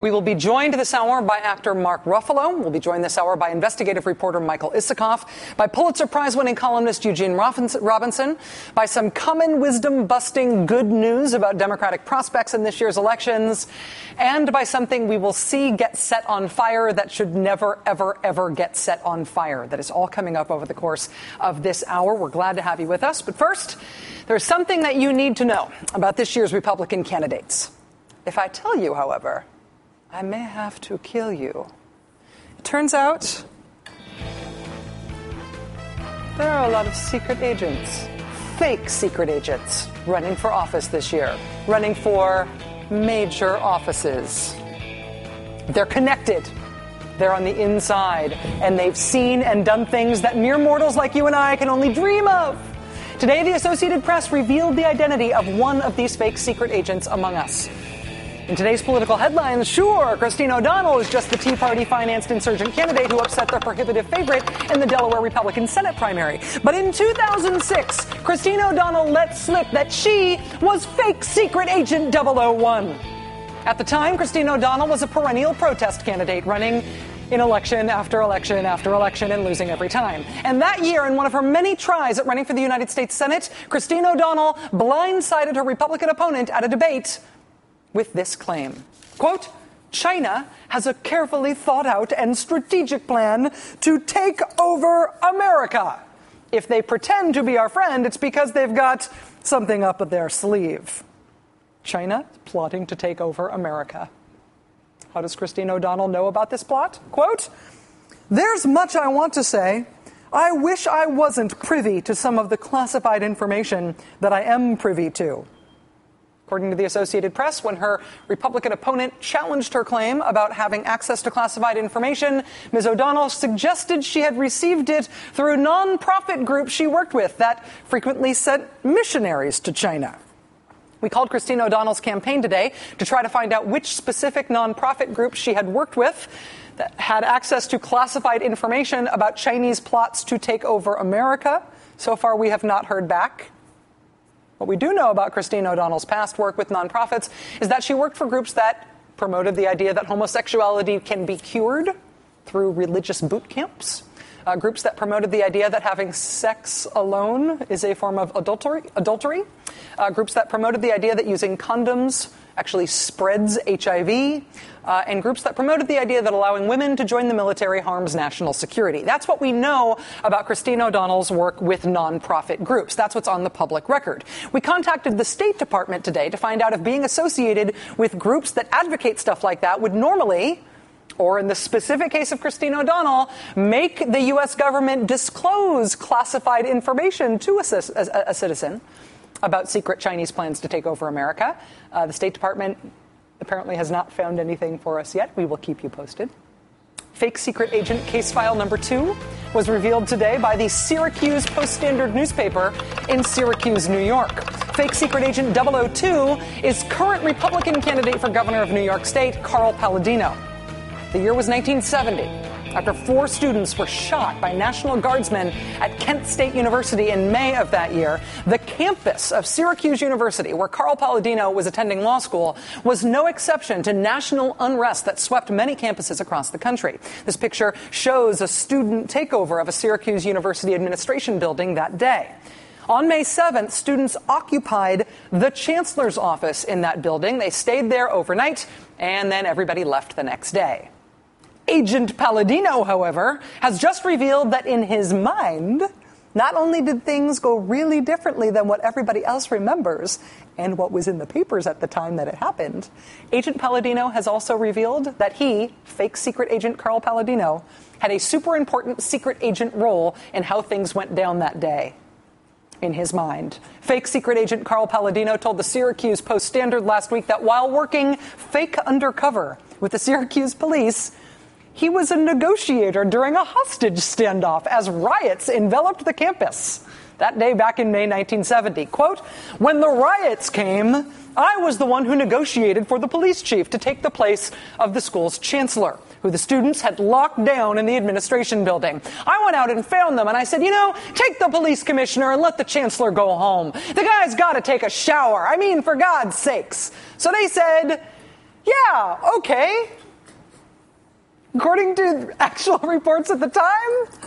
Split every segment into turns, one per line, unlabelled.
We will be joined this hour by actor Mark Ruffalo. We'll be joined this hour by investigative reporter Michael Isikoff, by Pulitzer Prize-winning columnist Eugene Robinson, by some common wisdom-busting good news about Democratic prospects in this year's elections, and by something we will see get set on fire that should never, ever, ever get set on fire. That is all coming up over the course of this hour. We're glad to have you with us. But first, there's something that you need to know about this year's Republican candidates. If I tell you, however, I may have to kill you. It turns out there are a lot of secret agents, fake secret agents, running for office this year, running for major offices. They're connected. They're on the inside, and they've seen and done things that mere mortals like you and I can only dream of. Today, the Associated Press revealed the identity of one of these fake secret agents among us. In today's political headlines, sure, Christine O'Donnell is just the Tea Party-financed insurgent candidate who upset their prohibitive favorite in the Delaware Republican Senate primary. But in 2006, Christine O'Donnell let slip that she was fake secret agent 001. At the time, Christine O'Donnell was a perennial protest candidate running in election after election after election and losing every time. And that year, in one of her many tries at running for the United States Senate, Christine O'Donnell blindsided her Republican opponent at a debate with this claim. Quote, China has a carefully thought out and strategic plan to take over America. If they pretend to be our friend, it's because they've got something up their sleeve. China plotting to take over America. How does Christine O'Donnell know about this plot? Quote, there's much I want to say. I wish I wasn't privy to some of the classified information that I am privy to. According to the Associated Press, when her Republican opponent challenged her claim about having access to classified information, Ms. O'Donnell suggested she had received it through nonprofit groups she worked with that frequently sent missionaries to China. We called Christine O'Donnell's campaign today to try to find out which specific nonprofit groups she had worked with that had access to classified information about Chinese plots to take over America. So far, we have not heard back. What we do know about Christine O'Donnell's past work with nonprofits is that she worked for groups that promoted the idea that homosexuality can be cured through religious boot camps, groups that promoted the idea that having sex alone is a form of adultery, groups that promoted the idea that using condoms actually spreads HIV, and groups that promoted the idea that allowing women to join the military harms national security. That's what we know about Christine O'Donnell's work with nonprofit groups. That's what's on the public record. We contacted the State Department today to find out if being associated with groups that advocate stuff like that would normally, or in the specific case of Christine O'Donnell, make the U.S. government disclose classified information to a citizen about secret Chinese plans to take over America. The State Department apparently has not found anything for us yet. We will keep you posted. Fake secret agent case file number 2 was revealed today by the Syracuse Post-Standard newspaper in Syracuse, New York. Fake secret agent 002 is current Republican candidate for governor of New York State, Carl Palladino. The year was 1970. After 4 students were shot by National Guardsmen at Kent State University in May of that year, the campus of Syracuse University, where Carl Palladino was attending law school, was no exception to national unrest that swept many campuses across the country. This picture shows a student takeover of a Syracuse University administration building that day. On May 7th, students occupied the chancellor's office in that building. They stayed there overnight, and then everybody left the next day. Agent Palladino, however, has just revealed that in his mind, not only did things go really differently than what everybody else remembers and what was in the papers at the time that it happened, Agent Palladino has also revealed that he, fake secret agent Carl Palladino, had a super important secret agent role in how things went down that day. In his mind, fake secret agent Carl Palladino told the Syracuse Post-Standard last week that while working fake undercover with the Syracuse police, he was a negotiator during a hostage standoff as riots enveloped the campus. That day back in May 1970, quote, when the riots came, I was the one who negotiated for the police chief to take the place of the school's chancellor, who the students had locked down in the administration building. I went out and found them, and I said, take the police commissioner and let the chancellor go home. The guy's got to take a shower. I mean, for God's sakes. So they said, Yeah, okay. According to actual reports at the time,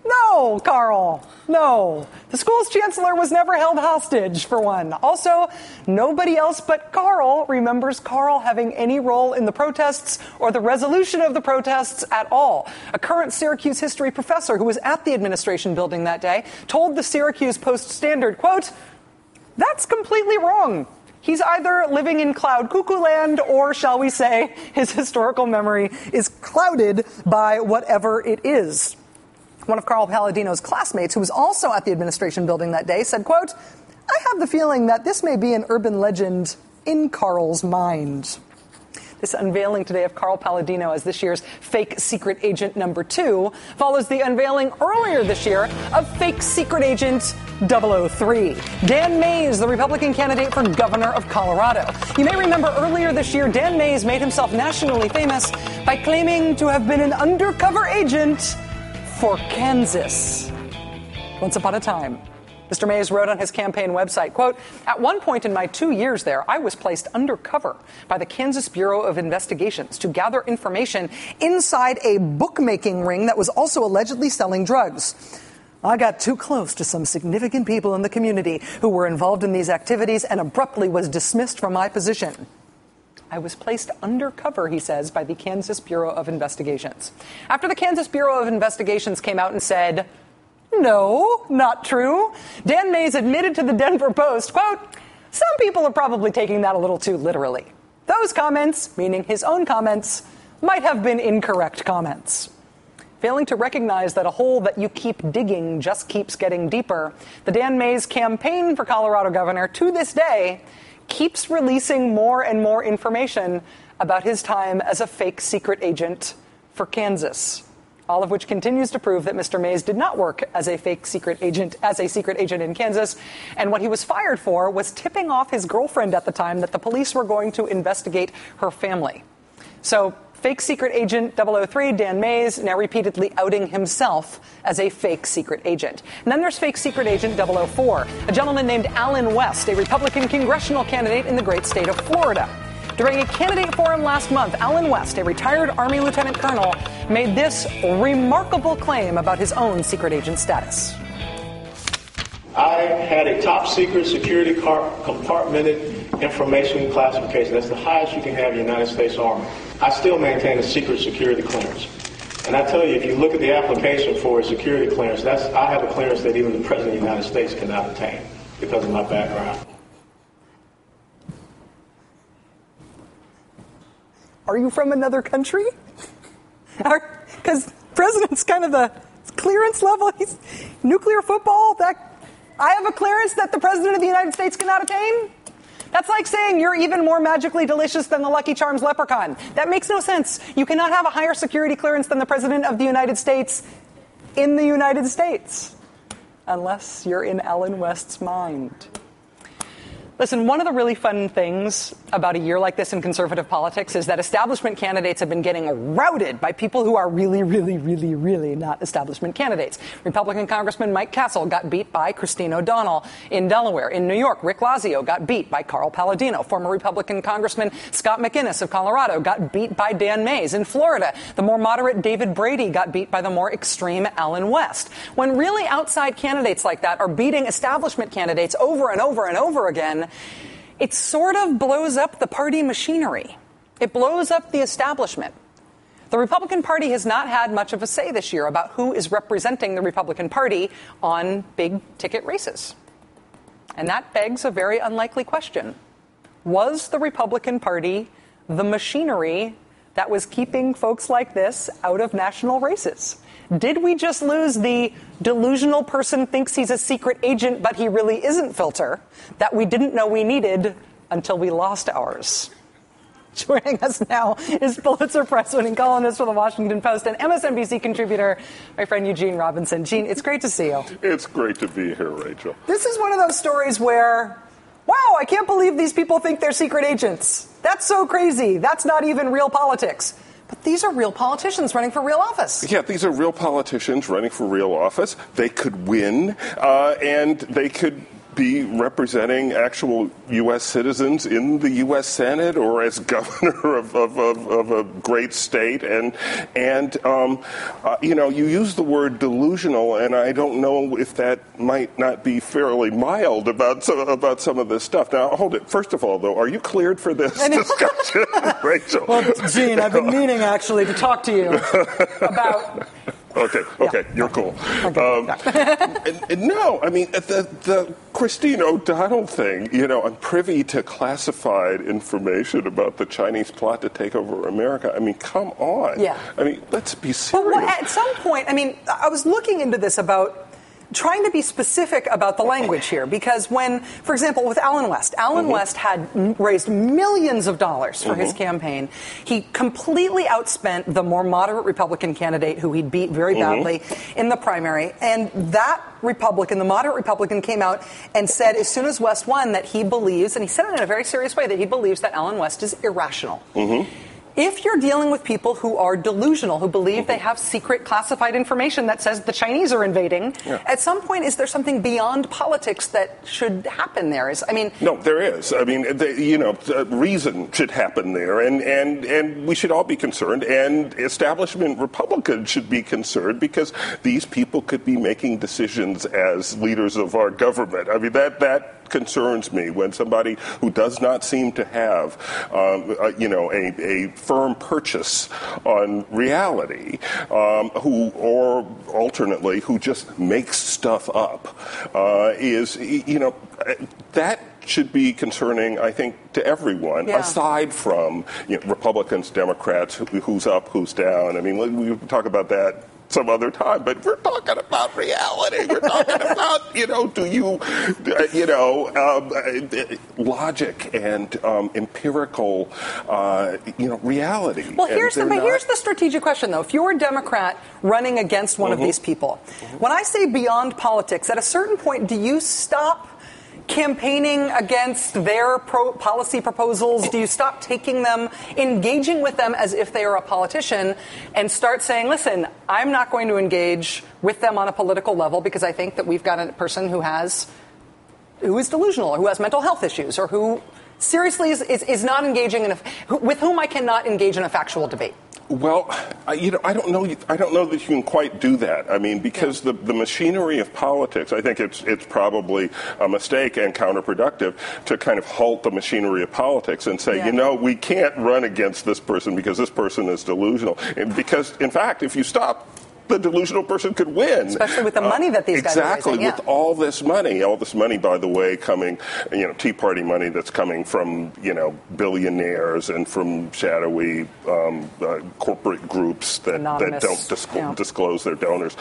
no, Carl, no. The school's chancellor was never held hostage, for one. Also, nobody else but Carl remembers Carl having any role in the protests or the resolution of the protests at all. A current Syracuse history professor who was at the administration building that day told the Syracuse Post-Standard, quote, "That's completely wrong. He's either living in cloud cuckoo land or, shall we say, his historical memory is clouded by whatever it is." One of Carl Palladino's classmates, who was also at the administration building that day, said, quote, "I have the feeling that this may be an urban legend in Carl's mind." This unveiling today of Carl Palladino as this year's fake secret agent number 2 follows the unveiling earlier this year of fake secret agent 003. Dan Mays, the Republican candidate for governor of Colorado. You may remember earlier this year, Dan Mays made himself nationally famous by claiming to have been an undercover agent for Kansas. Once upon a time, Mr. Mays wrote on his campaign website, quote, "At one point in my 2 years there, I was placed undercover by the Kansas Bureau of Investigations to gather information inside a bookmaking ring that was also allegedly selling drugs. I got too close to some significant people in the community who were involved in these activities and abruptly was dismissed from my position." I was placed undercover, he says, by the Kansas Bureau of Investigations. After the Kansas Bureau of Investigations came out and said, "No, not true," Dan Mays admitted to the Denver Post, quote, "Some people are probably taking that a little too literally. Those comments," meaning his own comments, "might have been incorrect comments." Failing to recognize that a hole that you keep digging just keeps getting deeper, the Dan Mays campaign for Colorado governor to this day keeps releasing more and more information about his time as a fake secret agent for Kansas. All of which continues to prove that Mr. Mays did not work as a fake secret agent, in Kansas. And what he was fired for was tipping off his girlfriend at the time that the police were going to investigate her family. So fake secret agent 003, Dan Mays, now repeatedly outing himself as a fake secret agent. And then there's fake secret agent 004, a gentleman named Allen West, a Republican congressional candidate in the great state of Florida. During a candidate forum last month, Allen West, a retired Army lieutenant colonel, made this remarkable claim about his own secret agent status.
I had a top secret security compartmented information classification. That's the highest you can have in the United States Army. I still maintain a secret security clearance. And I tell you, if you look at the application for a security clearance, I have a clearance that even the President of the United States cannot obtain because of my background.
Are you from another country? Because President's kind of the clearance level. He's nuclear football. I have a clearance that the President of the United States cannot attain? That's like saying you're even more magically delicious than the Lucky Charms leprechaun. That makes no sense. You cannot have a higher security clearance than the President of the United States in the United States, unless you're in Allen West's mind. Listen, one of the really fun things about a year like this in conservative politics is that establishment candidates have been getting routed by people who are really, really, really, really not establishment candidates. Republican Congressman Mike Castle got beat by Christine O'Donnell in Delaware. In New York, Rick Lazio got beat by Carl Palladino. Former Republican Congressman Scott McInnes of Colorado got beat by Dan Mays. In Florida, the more moderate David Brady got beat by the more extreme Allen West. When really outside candidates like that are beating establishment candidates over and over and over again, it sort of blows up the party machinery. It blows up the establishment. The Republican Party has not had much of a say this year about who is representing the Republican Party on big-ticket races. And that begs a very unlikely question. Was the Republican Party the machinery that was keeping folks like this out of national races? Did we just lose the delusional person thinks he's a secret agent, but he really isn't filter that we didn't know we needed until we lost ours? Joining us now is Pulitzer Prize-winning columnist for The Washington Post and MSNBC contributor, my friend Eugene Robinson. Gene, it's great to see you.
It's great to be here, Rachel.
This is one of those stories where, wow, I can't believe these people think they're secret agents. That's so crazy. That's not even real politics. But these are real politicians running for real office.
Yeah, these are real politicians running for real office. They could win, and they could be representing actual U.S. citizens in the U.S. Senate or as governor of a great state. And you use the word delusional, and I don't know if that might not be fairly mild about some of this stuff. Now, hold it. First of all, though, are you cleared for this discussion, Rachel?
Well, Gene, I've been meaning actually to talk to you about.
Okay,
Yeah.
You're cool.
Okay.
No, I mean, the Christine O'Donnell thing, I'm privy to classified information about the Chinese plot to take over America. I mean, come on.
Yeah.
I mean, let's be serious.
Well, at some point, I was looking into this about trying to be specific about the language here, because when, for example, with Alan West had raised millions of dollars for his campaign. He completely outspent the more moderate Republican candidate who he'd beat very badly in the primary. And that Republican, the moderate Republican, came out and said as soon as West won that he believes, and he said it in a very serious way, that he believes that Alan West is irrational. If you're dealing with people who are delusional, who believe they have secret classified information that says the Chinese are invading, at some point, is there something beyond politics that should happen there?
No, there is. I mean, reason should happen there, and we should all be concerned, and establishment Republicans should be concerned, because these people could be making decisions as leaders of our government. I mean, that concerns me when somebody who does not seem to have, a firm purchase on reality, or alternately, who just makes stuff up, that should be concerning, I think, to everyone, aside from Republicans, Democrats, who's up, who's down. I mean, we talk about that some other time, but we're talking about reality. We're talking about, logic and empirical, reality.
Well, here's the strategic question, though. If you're a Democrat running against one of these people, when I say beyond politics, at a certain point, do you stop campaigning against their policy proposals? Do you stop taking them, engaging with them as if they are a politician, and start saying, listen, I'm not going to engage with them on a political level because I think that we've got a person who is delusional, or who has mental health issues, or who seriously is not engaging with whom I cannot engage in a factual debate?
Well, I don't know that you can quite do that. I mean, because the machinery of politics, I think it's probably a mistake and counterproductive to kind of halt the machinery of politics and say, we can't run against this person because this person is delusional. And because, in fact, if you stop, the delusional person could win.
Especially with the money that these guys are raising.
Exactly, with all this money, by the way, coming, Tea Party money that's coming from, billionaires and from shadowy corporate groups that don't disclose their donors.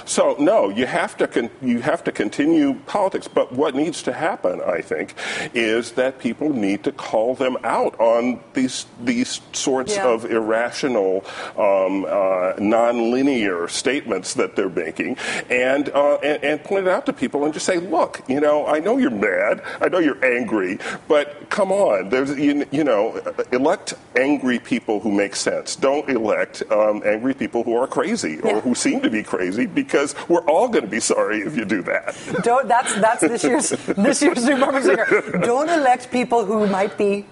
So, no, you have to continue politics. But what needs to happen, I think, is that people need to call them out on these sorts of irrational, non-linear statements that they're making, and point it out to people and just say, look, I know you're mad, I know you're angry, but come on, there's elect angry people who make sense. Don't elect angry people who are crazy or who seem to be crazy, because we're all going to be sorry if you do that.
That's this year's new bumper sticker. Don't elect people who might be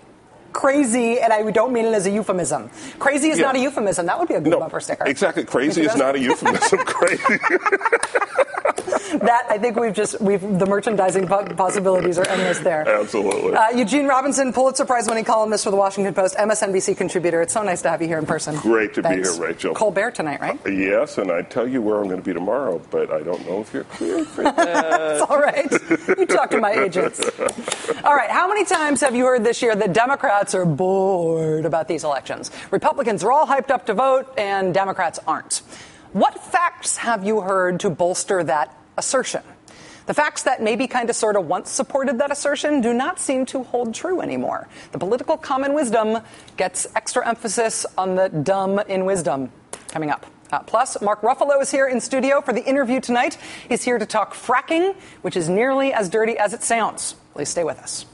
crazy, and I don't mean it as a euphemism. Crazy is not a euphemism. That would be a good bumper sticker.
Exactly. Crazy is not a euphemism. Crazy.
That, I think the merchandising possibilities are endless there.
Absolutely.
Eugene Robinson, Pulitzer Prize-winning columnist for The Washington Post, MSNBC contributor. It's so nice to have you here in person.
Great to be here, Rachel.
Colbert tonight, right?
Yes, and I'd tell you where I'm going to be tomorrow, but I don't know if you're clear for that.
That's all right. You talk to my agents. All right, how many times have you heard this year that Democrats are bored about these elections? Republicans are all hyped up to vote, and Democrats aren't. What facts have you heard to bolster that assertion? The facts that maybe kind of sort of once supported that assertion do not seem to hold true anymore. The political common wisdom gets extra emphasis on the dumb in wisdom. Coming up. Plus, Mark Ruffalo is here in studio for the interview tonight. He's here to talk fracking, which is nearly as dirty as it sounds. Please stay with us.